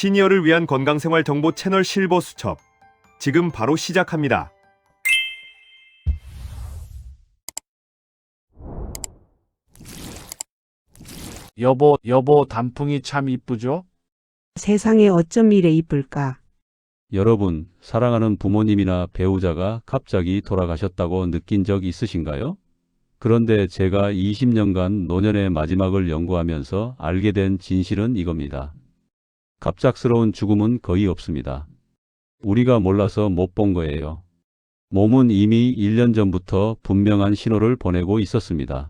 시니어를 위한 건강생활 정보 채널 실버 수첩. 지금 바로 시작합니다. 여보, 단풍이 참 이쁘죠? 세상에 어쩜 이래 이쁠까? 여러분, 사랑하는 부모님이나 배우자가 갑자기 돌아가셨다고 느낀 적 있으신가요? 그런데 제가 20년간 노년의 마지막을 연구하면서 알게 된 진실은 이겁니다. 갑작스러운 죽음은 거의 없습니다. 우리가 몰라서 못 본 거예요. 몸은 이미 1년 전부터 분명한 신호를 보내고 있었습니다.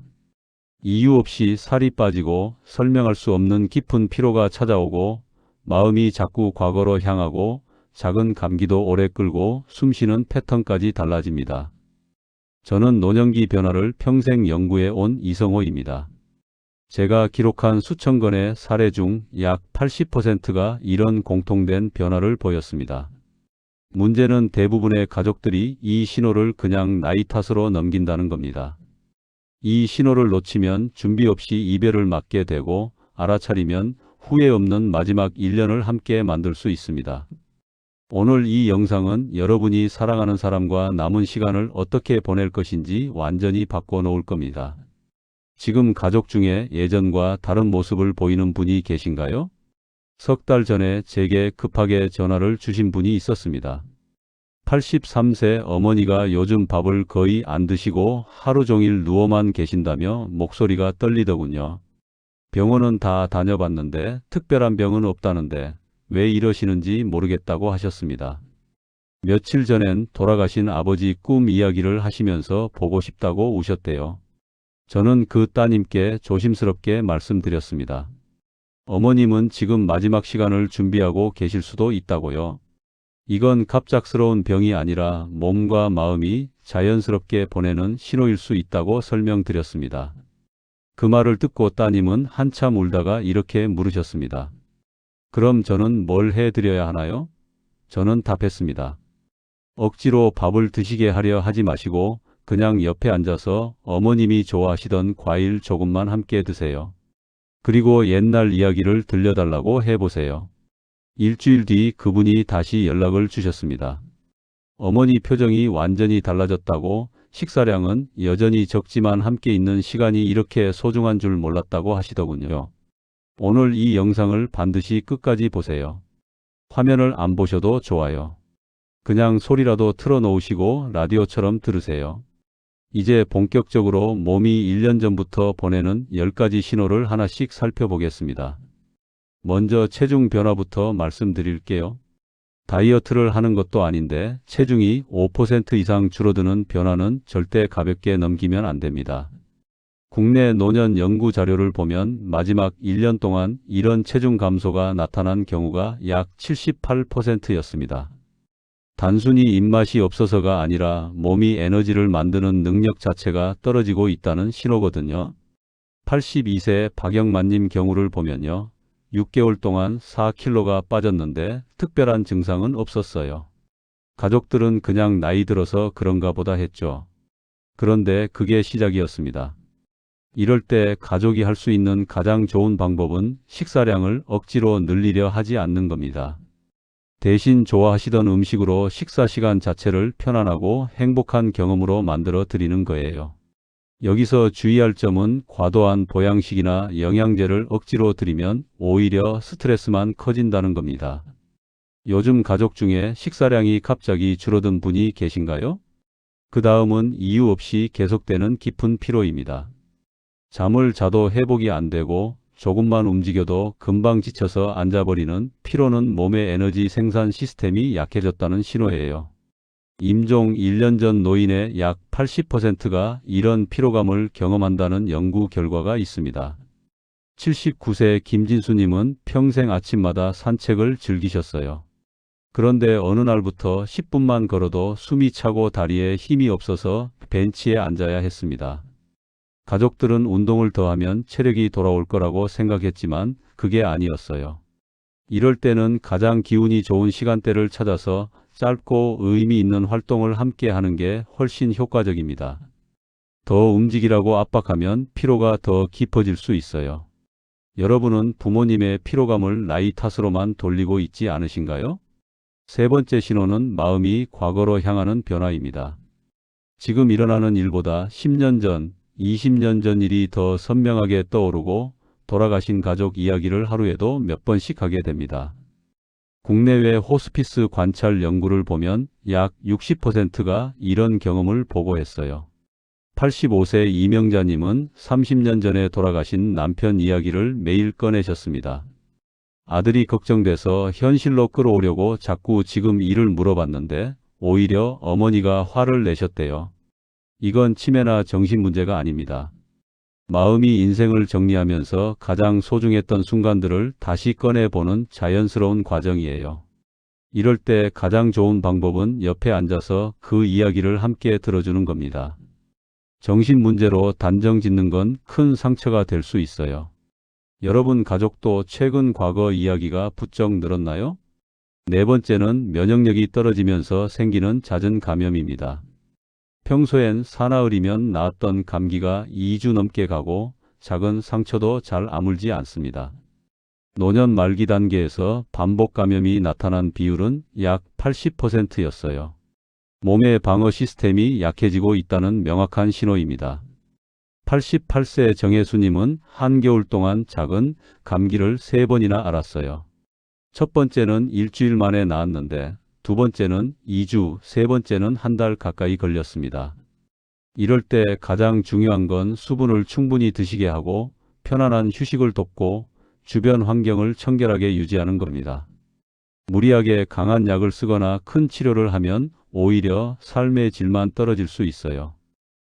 이유 없이 살이 빠지고 설명할 수 없는 깊은 피로가 찾아오고 마음이 자꾸 과거로 향하고 작은 감기도 오래 끌고 숨쉬는 패턴까지 달라집니다. 저는 노년기 변화를 평생 연구해 온 이성호입니다. 제가 기록한 수천 건의 사례 중 약 80%가 이런 공통된 변화를 보였습니다. 문제는 대부분의 가족들이 이 신호를 그냥 나이 탓으로 넘긴다는 겁니다. 이 신호를 놓치면 준비 없이 이별을 맞게 되고 알아차리면 후회 없는 마지막 1년을 함께 만들 수 있습니다. 오늘 이 영상은 여러분이 사랑하는 사람과 남은 시간을 어떻게 보낼 것인지 완전히 바꿔놓을 겁니다. 지금 가족 중에 예전과 다른 모습을 보이는 분이 계신가요? 석 달 전에 제게 급하게 전화를 주신 분이 있었습니다. 83세 어머니가 요즘 밥을 거의 안 드시고 하루 종일 누워만 계신다며 목소리가 떨리더군요. 병원은 다 다녀봤는데 특별한 병은 없다는데 왜 이러시는지 모르겠다고 하셨습니다. 며칠 전엔 돌아가신 아버지 꿈 이야기를 하시면서 보고 싶다고 우셨대요. 저는 그 따님께 조심스럽게 말씀드렸습니다. 어머님은 지금 마지막 시간을 준비하고 계실 수도 있다고요. 이건 갑작스러운 병이 아니라 몸과 마음이 자연스럽게 보내는 신호일 수 있다고 설명드렸습니다. 그 말을 듣고 따님은 한참 울다가 이렇게 물으셨습니다. 그럼 저는 뭘 해드려야 하나요? 저는 답했습니다. 억지로 밥을 드시게 하려 하지 마시고 그냥 옆에 앉아서 어머님이 좋아하시던 과일 조금만 함께 드세요. 그리고 옛날 이야기를 들려달라고 해보세요. 일주일 뒤 그분이 다시 연락을 주셨습니다. 어머니 표정이 완전히 달라졌다고, 식사량은 여전히 적지만 함께 있는 시간이 이렇게 소중한 줄 몰랐다고 하시더군요. 오늘 이 영상을 반드시 끝까지 보세요. 화면을 안 보셔도 좋아요. 그냥 소리라도 틀어놓으시고 라디오처럼 들으세요. 이제 본격적으로 몸이 1년 전부터 보내는 10가지 신호를 하나씩 살펴보겠습니다. 먼저 체중 변화부터 말씀드릴게요. 다이어트를 하는 것도 아닌데 체중이 5% 이상 줄어드는 변화는 절대 가볍게 넘기면 안 됩니다. 국내 노년 연구 자료를 보면 마지막 1년 동안 이런 체중 감소가 나타난 경우가 약 78%였습니다. 단순히 입맛이 없어서가 아니라 몸이 에너지를 만드는 능력 자체가 떨어지고 있다는 신호거든요. 82세 박영만님 경우를 보면요. 6개월 동안 4kg가 빠졌는데 특별한 증상은 없었어요. 가족들은 그냥 나이 들어서 그런가 보다 했죠. 그런데 그게 시작이었습니다. 이럴 때 가족이 할 수 있는 가장 좋은 방법은 식사량을 억지로 늘리려 하지 않는 겁니다. 대신 좋아하시던 음식으로 식사 시간 자체를 편안하고 행복한 경험으로 만들어 드리는 거예요. 여기서 주의할 점은 과도한 보양식이나 영양제를 억지로 드리면 오히려 스트레스만 커진다는 겁니다. 요즘 가족 중에 식사량이 갑자기 줄어든 분이 계신가요? 그 다음은 이유 없이 계속되는 깊은 피로입니다. 잠을 자도 회복이 안 되고 조금만 움직여도 금방 지쳐서 앉아버리는 피로는 몸의 에너지 생산 시스템이 약해졌다는 신호예요. 임종 1년 전 노인의 약 80%가 이런 피로감을 경험한다는 연구 결과가 있습니다. 79세 김진수님은 평생 아침마다 산책을 즐기셨어요. 그런데 어느 날부터 10분만 걸어도 숨이 차고 다리에 힘이 없어서 벤치에 앉아야 했습니다. 가족들은 운동을 더하면 체력이 돌아올 거라고 생각했지만 그게 아니었어요. 이럴 때는 가장 기운이 좋은 시간대를 찾아서 짧고 의미 있는 활동을 함께 하는 게 훨씬 효과적입니다. 더 움직이라고 압박하면 피로가 더 깊어질 수 있어요. 여러분은 부모님의 피로감을 나이 탓으로만 돌리고 있지 않으신가요? 세 번째 신호는 마음이 과거로 향하는 변화입니다. 지금 일어나는 일보다 10년 전, 20년 전 일이 더 선명하게 떠오르고 돌아가신 가족 이야기를 하루에도 몇 번씩 하게 됩니다. 국내외 호스피스 관찰 연구를 보면 약 60%가 이런 경험을 보고했어요. 85세 이명자님은 30년 전에 돌아가신 남편 이야기를 매일 꺼내셨습니다. 아들이 걱정돼서 현실로 끌어오려고 자꾸 지금 일을 물어봤는데 오히려 어머니가 화를 내셨대요. 이건 치매나 정신 문제가 아닙니다. 마음이 인생을 정리하면서 가장 소중했던 순간들을 다시 꺼내보는 자연스러운 과정이에요. 이럴 때 가장 좋은 방법은 옆에 앉아서 그 이야기를 함께 들어주는 겁니다. 정신 문제로 단정 짓는 건 큰 상처가 될 수 있어요. 여러분 가족도 최근 과거 이야기가 부쩍 늘었나요? 네 번째는 면역력이 떨어지면서 생기는 잦은 감염입니다. 평소엔 사나흘이면 나았던 감기가 2주 넘게 가고 작은 상처도 잘 아물지 않습니다. 노년 말기 단계에서 반복 감염이 나타난 비율은 약 80%였어요. 몸의 방어 시스템이 약해지고 있다는 명확한 신호입니다. 88세 정혜수님은 한겨울 동안 작은 감기를 3번이나 앓았어요. 첫 번째는 일주일 만에 나았는데 두 번째는 2주, 세 번째는 한 달 가까이 걸렸습니다. 이럴 때 가장 중요한 건 수분을 충분히 드시게 하고 편안한 휴식을 돕고 주변 환경을 청결하게 유지하는 겁니다. 무리하게 강한 약을 쓰거나 큰 치료를 하면 오히려 삶의 질만 떨어질 수 있어요.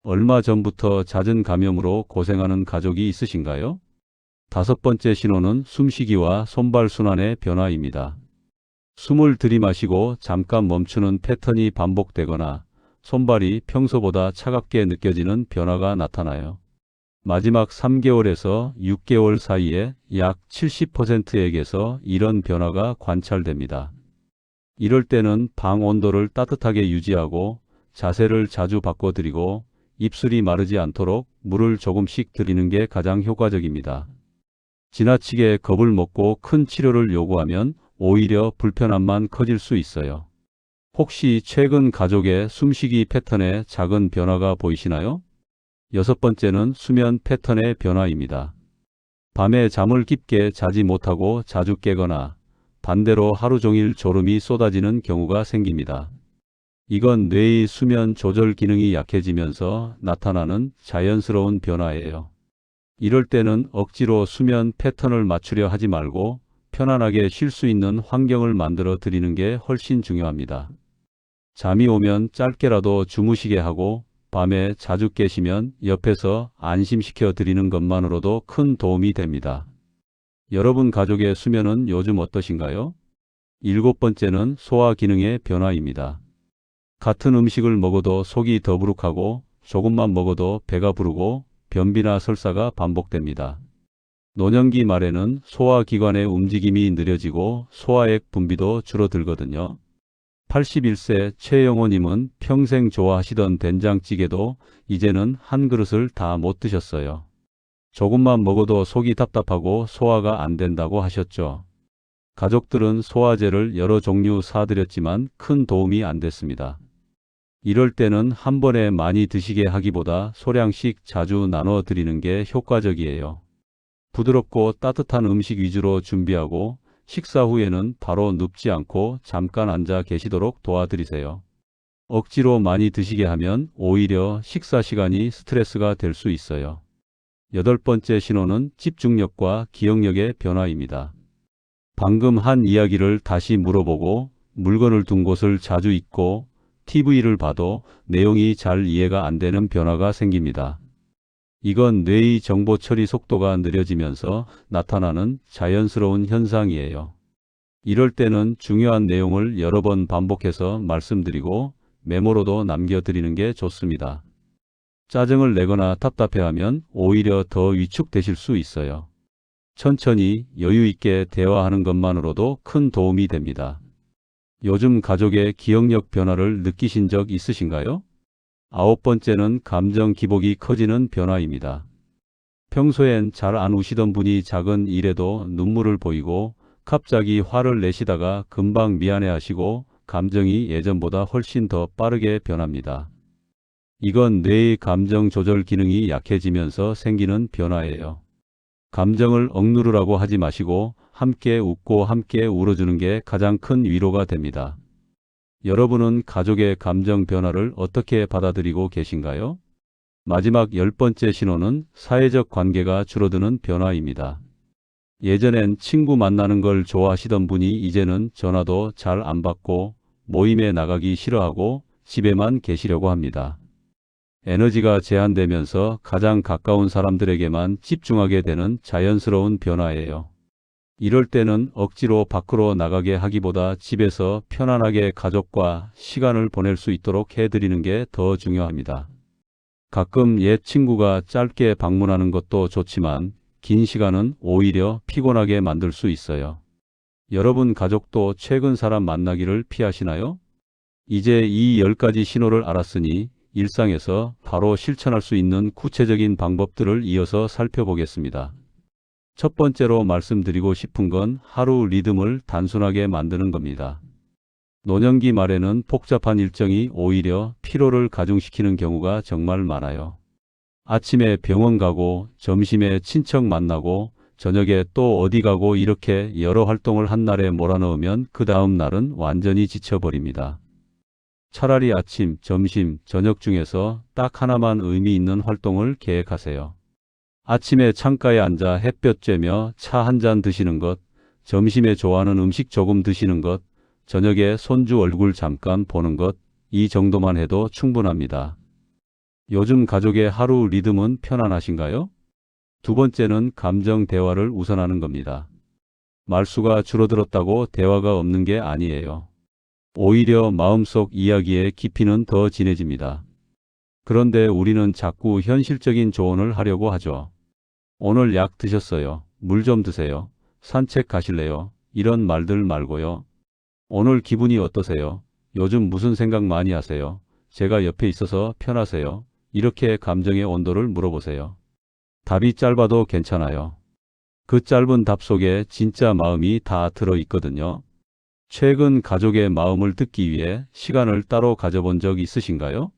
얼마 전부터 잦은 감염으로 고생하는 가족이 있으신가요? 다섯 번째 신호는 숨쉬기와 손발 순환의 변화입니다. 숨을 들이마시고 잠깐 멈추는 패턴이 반복되거나 손발이 평소보다 차갑게 느껴지는 변화가 나타나요. 마지막 3개월에서 6개월 사이에 약 70%에게서 이런 변화가 관찰됩니다. 이럴 때는 방 온도를 따뜻하게 유지하고 자세를 자주 바꿔드리고 입술이 마르지 않도록 물을 조금씩 드리는 게 가장 효과적입니다. 지나치게 겁을 먹고 큰 치료를 요구하면 오히려 불편함만 커질 수 있어요. 혹시 최근 가족의 숨쉬기 패턴에 작은 변화가 보이시나요? 여섯 번째는 수면 패턴의 변화입니다. 밤에 잠을 깊게 자지 못하고 자주 깨거나 반대로 하루 종일 졸음이 쏟아지는 경우가 생깁니다. 이건 뇌의 수면 조절 기능이 약해지면서 나타나는 자연스러운 변화예요. 이럴 때는 억지로 수면 패턴을 맞추려 하지 말고 편안하게 쉴 수 있는 환경을 만들어 드리는 게 훨씬 중요합니다. 잠이 오면 짧게라도 주무시게 하고 밤에 자주 깨시면 옆에서 안심시켜 드리는 것만으로도 큰 도움이 됩니다. 여러분 가족의 수면은 요즘 어떠신가요? 일곱 번째는 소화 기능의 변화입니다. 같은 음식을 먹어도 속이 더부룩하고 조금만 먹어도 배가 부르고 변비나 설사가 반복됩니다. 노년기 말에는 소화기관의 움직임이 느려지고 소화액 분비도 줄어들거든요. 81세 최영호님은 평생 좋아하시던 된장찌개도 이제는 한 그릇을 다 못 드셨어요. 조금만 먹어도 속이 답답하고 소화가 안 된다고 하셨죠. 가족들은 소화제를 여러 종류 사드렸지만 큰 도움이 안 됐습니다. 이럴 때는 한 번에 많이 드시게 하기보다 소량씩 자주 나눠 드리는 게 효과적이에요. 부드럽고 따뜻한 음식 위주로 준비하고 식사 후에는 바로 눕지 않고 잠깐 앉아 계시도록 도와드리세요. 억지로 많이 드시게 하면 오히려 식사 시간이 스트레스가 될 수 있어요. 여덟 번째 신호는 집중력과 기억력의 변화입니다. 방금 한 이야기를 다시 물어보고 물건을 둔 곳을 자주 잊고 TV를 봐도 내용이 잘 이해가 안 되는 변화가 생깁니다. 이건 뇌의 정보 처리 속도가 느려지면서 나타나는 자연스러운 현상이에요. 이럴 때는 중요한 내용을 여러 번 반복해서 말씀드리고 메모로도 남겨드리는 게 좋습니다. 짜증을 내거나 답답해하면 오히려 더 위축되실 수 있어요. 천천히 여유 있게 대화하는 것만으로도 큰 도움이 됩니다. 요즘 가족의 기억력 변화를 느끼신 적 있으신가요? 아홉 번째는 감정 기복이 커지는 변화입니다. 평소엔 잘 안 우시던 분이 작은 일에도 눈물을 보이고 갑자기 화를 내시다가 금방 미안해하시고 감정이 예전보다 훨씬 더 빠르게 변합니다. 이건 뇌의 감정 조절 기능이 약해지면서 생기는 변화예요. 감정을 억누르라고 하지 마시고 함께 웃고 함께 울어주는 게 가장 큰 위로가 됩니다. 여러분은 가족의 감정 변화를 어떻게 받아들이고 계신가요? 마지막 10번째 신호는 사회적 관계가 줄어드는 변화입니다. 예전엔 친구 만나는 걸 좋아하시던 분이 이제는 전화도 잘 안 받고 모임에 나가기 싫어하고 집에만 계시려고 합니다. 에너지가 제한되면서 가장 가까운 사람들에게만 집중하게 되는 자연스러운 변화예요. 이럴 때는 억지로 밖으로 나가게 하기보다 집에서 편안하게 가족과 시간을 보낼 수 있도록 해드리는 게 더 중요합니다. 가끔 옛 친구가 짧게 방문하는 것도 좋지만 긴 시간은 오히려 피곤하게 만들 수 있어요. 여러분 가족도 최근 사람 만나기를 피하시나요? 이제 이 10가지 신호를 알았으니 일상에서 바로 실천할 수 있는 구체적인 방법들을 이어서 살펴보겠습니다. 첫 번째로 말씀드리고 싶은 건 하루 리듬을 단순하게 만드는 겁니다. 노년기 말에는 복잡한 일정이 오히려 피로를 가중시키는 경우가 정말 많아요. 아침에 병원 가고 점심에 친척 만나고 저녁에 또 어디 가고 이렇게 여러 활동을 한 날에 몰아넣으면 그 다음 날은 완전히 지쳐버립니다. 차라리 아침, 점심, 저녁 중에서 딱 하나만 의미 있는 활동을 계획하세요. 아침에 창가에 앉아 햇볕 쬐며 차 한 잔 드시는 것, 점심에 좋아하는 음식 조금 드시는 것, 저녁에 손주 얼굴 잠깐 보는 것, 이 정도만 해도 충분합니다. 요즘 가족의 하루 리듬은 편안하신가요? 두 번째는 감정 대화를 우선하는 겁니다. 말수가 줄어들었다고 대화가 없는 게 아니에요. 오히려 마음속 이야기의 깊이는 더 진해집니다. 그런데 우리는 자꾸 현실적인 조언을 하려고 하죠. 오늘 약 드셨어요? 물 좀 드세요? 산책 가실래요? 이런 말들 말고요. 오늘 기분이 어떠세요? 요즘 무슨 생각 많이 하세요? 제가 옆에 있어서 편하세요? 이렇게 감정의 온도를 물어보세요. 답이 짧아도 괜찮아요. 그 짧은 답 속에 진짜 마음이 다 들어 있거든요. 최근 가족의 마음을 듣기 위해 시간을 따로 가져본 적 있으신가요?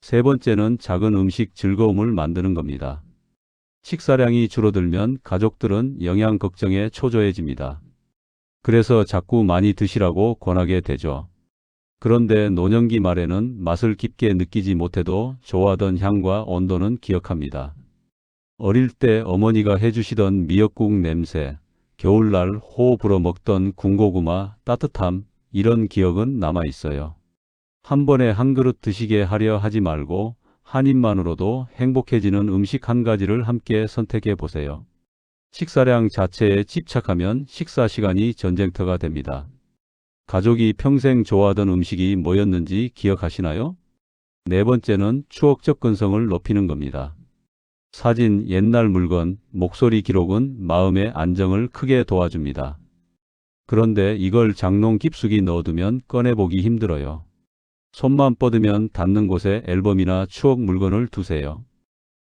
세 번째는 작은 음식 즐거움을 만드는 겁니다. 식사량이 줄어들면 가족들은 영양 걱정에 초조해집니다. 그래서 자꾸 많이 드시라고 권하게 되죠. 그런데 노년기 말에는 맛을 깊게 느끼지 못해도 좋아하던 향과 온도는 기억합니다. 어릴 때 어머니가 해주시던 미역국 냄새, 겨울날 호 불어 먹던 군고구마 따뜻함, 이런 기억은 남아있어요. 한 번에 한 그릇 드시게 하려 하지 말고 한 입만으로도 행복해지는 음식 한 가지를 함께 선택해 보세요. 식사량 자체에 집착하면 식사 시간이 전쟁터가 됩니다. 가족이 평생 좋아하던 음식이 뭐였는지 기억하시나요? 네 번째는 추억 접근성을 높이는 겁니다. 사진, 옛날 물건, 목소리 기록은 마음의 안정을 크게 도와줍니다. 그런데 이걸 장롱 깊숙이 넣어두면 꺼내보기 힘들어요. 손만 뻗으면 닿는 곳에 앨범이나 추억 물건을 두세요.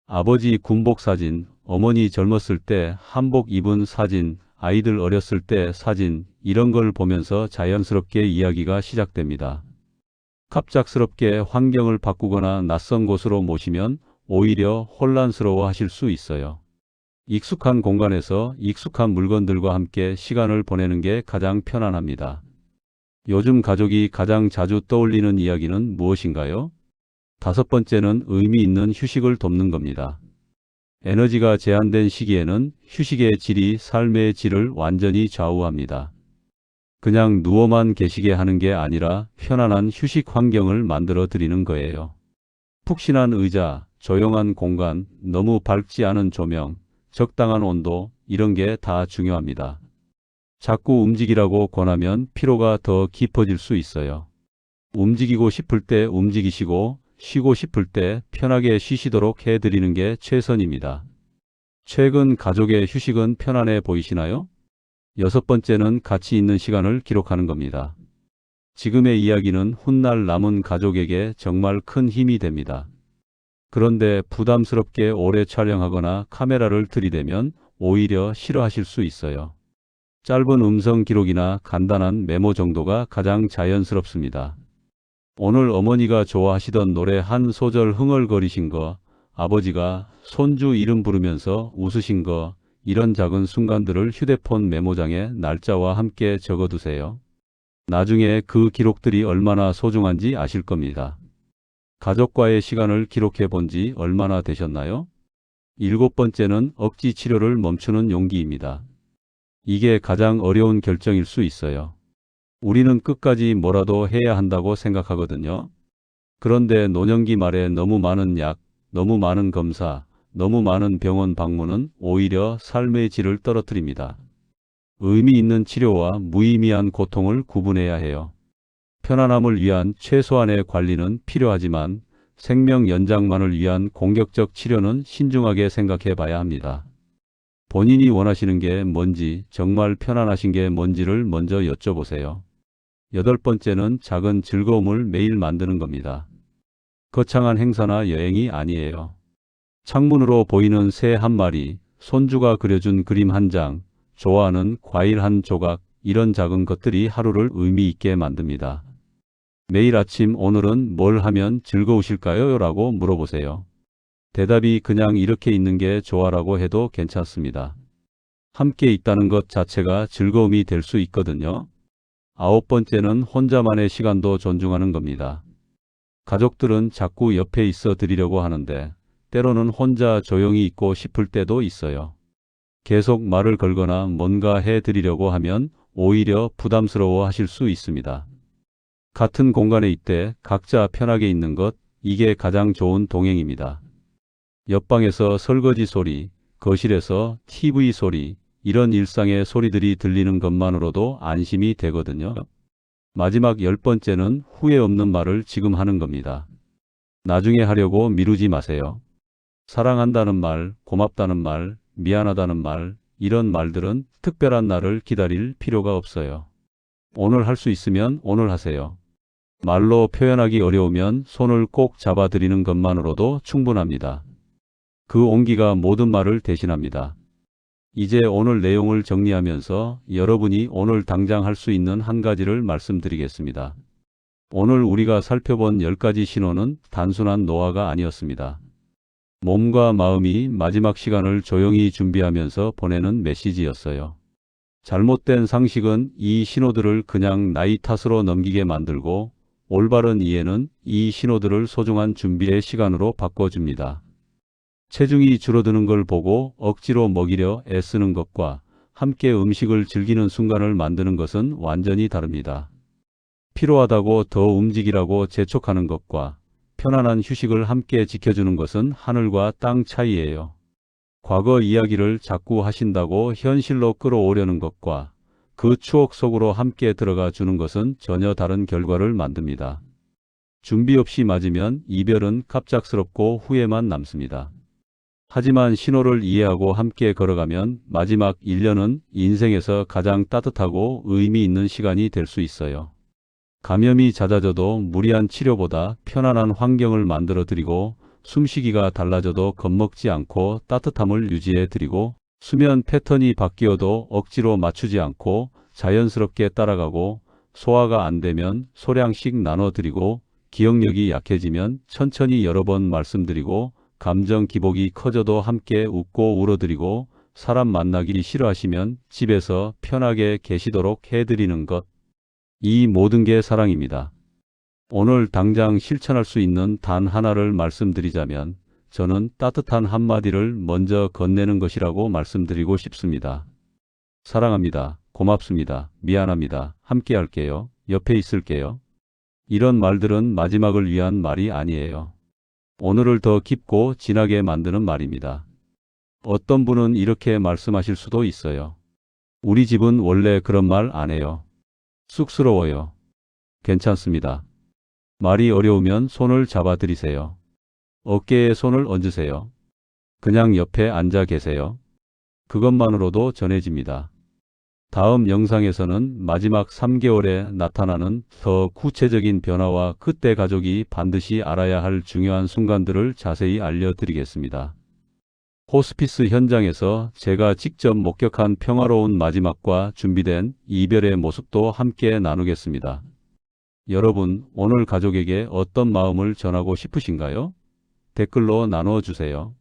아버지 군복 사진, 어머니 젊었을 때 한복 입은 사진, 아이들 어렸을 때 사진, 이런 걸 보면서 자연스럽게 이야기가 시작됩니다. 갑작스럽게 환경을 바꾸거나 낯선 곳으로 모시면 오히려 혼란스러워 하실 수 있어요. 익숙한 공간에서 익숙한 물건들과 함께 시간을 보내는 게 가장 편안합니다. 요즘 가족이 가장 자주 떠올리는 이야기는 무엇인가요? 다섯 번째는 의미 있는 휴식을 돕는 겁니다. 에너지가 제한된 시기에는 휴식의 질이 삶의 질을 완전히 좌우합니다. 그냥 누워만 계시게 하는 게 아니라 편안한 휴식 환경을 만들어 드리는 거예요. 푹신한 의자, 조용한 공간, 너무 밝지 않은 조명, 적당한 온도, 이런 게 다 중요합니다. 자꾸 움직이라고 권하면 피로가 더 깊어질 수 있어요. 움직이고 싶을 때 움직이시고 쉬고 싶을 때 편하게 쉬시도록 해드리는 게 최선입니다. 최근 가족의 휴식은 편안해 보이시나요? 여섯 번째는 가치 있는 시간을 기록하는 겁니다. 지금의 이야기는 훗날 남은 가족에게 정말 큰 힘이 됩니다. 그런데 부담스럽게 오래 촬영하거나 카메라를 들이대면 오히려 싫어하실 수 있어요. 짧은 음성 기록이나 간단한 메모 정도가 가장 자연스럽습니다. 오늘 어머니가 좋아하시던 노래 한 소절 흥얼거리신 거, 아버지가 손주 이름 부르면서 웃으신 거, 이런 작은 순간들을 휴대폰 메모장에 날짜와 함께 적어두세요. 나중에 그 기록들이 얼마나 소중한지 아실 겁니다. 가족과의 시간을 기록해 본 지 얼마나 되셨나요? 7번째는 억지 치료를 멈추는 용기입니다. 이게 가장 어려운 결정일 수 있어요. 우리는 끝까지 뭐라도 해야 한다고 생각하거든요. 그런데 노년기 말에 너무 많은 약, 너무 많은 검사, 너무 많은 병원 방문은 오히려 삶의 질을 떨어뜨립니다. 의미 있는 치료와 무의미한 고통을 구분해야 해요. 편안함을 위한 최소한의 관리는 필요하지만 생명 연장만을 위한 공격적 치료는 신중하게 생각해 봐야 합니다. 본인이 원하시는 게 뭔지, 정말 편안하신 게 뭔지를 먼저 여쭤보세요. 8번째는 작은 즐거움을 매일 만드는 겁니다. 거창한 행사나 여행이 아니에요. 창문으로 보이는 새 한 마리, 손주가 그려준 그림 한 장, 좋아하는 과일 한 조각, 이런 작은 것들이 하루를 의미 있게 만듭니다. 매일 아침 오늘은 뭘 하면 즐거우실까요? 라고 물어보세요. 대답이 그냥 이렇게 있는 게 좋아라고 해도 괜찮습니다. 함께 있다는 것 자체가 즐거움이 될 수 있거든요. 9번째는 혼자만의 시간도 존중하는 겁니다. 가족들은 자꾸 옆에 있어 드리려고 하는데 때로는 혼자 조용히 있고 싶을 때도 있어요. 계속 말을 걸거나 뭔가 해 드리려고 하면 오히려 부담스러워 하실 수 있습니다. 같은 공간에 있되 각자 편하게 있는 것, 이게 가장 좋은 동행입니다. 옆방에서 설거지 소리, 거실에서 TV 소리, 이런 일상의 소리들이 들리는 것만으로도 안심이 되거든요. 마지막 10번째는 후회 없는 말을 지금 하는 겁니다. 나중에 하려고 미루지 마세요. 사랑한다는 말, 고맙다는 말, 미안하다는 말, 이런 말들은 특별한 날을 기다릴 필요가 없어요. 오늘 할 수 있으면 오늘 하세요. 말로 표현하기 어려우면 손을 꼭 잡아드리는 것만으로도 충분합니다. 그 온기가 모든 말을 대신합니다. 이제 오늘 내용을 정리하면서 여러분이 오늘 당장 할 수 있는 한 가지를 말씀드리겠습니다. 오늘 우리가 살펴본 10가지 신호는 단순한 노화가 아니었습니다. 몸과 마음이 마지막 시간을 조용히 준비하면서 보내는 메시지였어요. 잘못된 상식은 이 신호들을 그냥 나이 탓으로 넘기게 만들고, 올바른 이해는 이 신호들을 소중한 준비의 시간으로 바꿔줍니다. 체중이 줄어드는 걸 보고 억지로 먹이려 애쓰는 것과 함께 음식을 즐기는 순간을 만드는 것은 완전히 다릅니다. 피로하다고 더 움직이라고 재촉하는 것과 편안한 휴식을 함께 지켜주는 것은 하늘과 땅 차이예요. 과거 이야기를 자꾸 하신다고 현실로 끌어오려는 것과 그 추억 속으로 함께 들어가 주는 것은 전혀 다른 결과를 만듭니다. 준비 없이 맞으면 이별은 갑작스럽고 후회만 남습니다. 하지만 신호를 이해하고 함께 걸어가면 마지막 1년은 인생에서 가장 따뜻하고 의미 있는 시간이 될 수 있어요. 감염이 잦아져도 무리한 치료보다 편안한 환경을 만들어 드리고, 숨쉬기가 달라져도 겁먹지 않고 따뜻함을 유지해 드리고, 수면 패턴이 바뀌어도 억지로 맞추지 않고 자연스럽게 따라가고, 소화가 안 되면 소량씩 나눠 드리고, 기억력이 약해지면 천천히 여러 번 말씀드리고, 감정 기복이 커져도 함께 웃고 울어드리고, 사람 만나기 싫어하시면 집에서 편하게 계시도록 해드리는 것. 이 모든 게 사랑입니다. 오늘 당장 실천할 수 있는 단 하나를 말씀드리자면 저는 따뜻한 한마디를 먼저 건네는 것이라고 말씀드리고 싶습니다. 사랑합니다. 고맙습니다. 미안합니다. 함께 할게요. 옆에 있을게요. 이런 말들은 마지막을 위한 말이 아니에요. 오늘을 더 깊고 진하게 만드는 말입니다. 어떤 분은 이렇게 말씀하실 수도 있어요. 우리 집은 원래 그런 말 안 해요. 쑥스러워요. 괜찮습니다. 말이 어려우면 손을 잡아드리세요. 어깨에 손을 얹으세요. 그냥 옆에 앉아 계세요. 그것만으로도 전해집니다. 다음 영상에서는 마지막 3개월에 나타나는 더 구체적인 변화와 그때 가족이 반드시 알아야 할 중요한 순간들을 자세히 알려드리겠습니다. 호스피스 현장에서 제가 직접 목격한 평화로운 마지막과 준비된 이별의 모습도 함께 나누겠습니다. 여러분, 오늘 가족에게 어떤 마음을 전하고 싶으신가요? 댓글로 나눠주세요.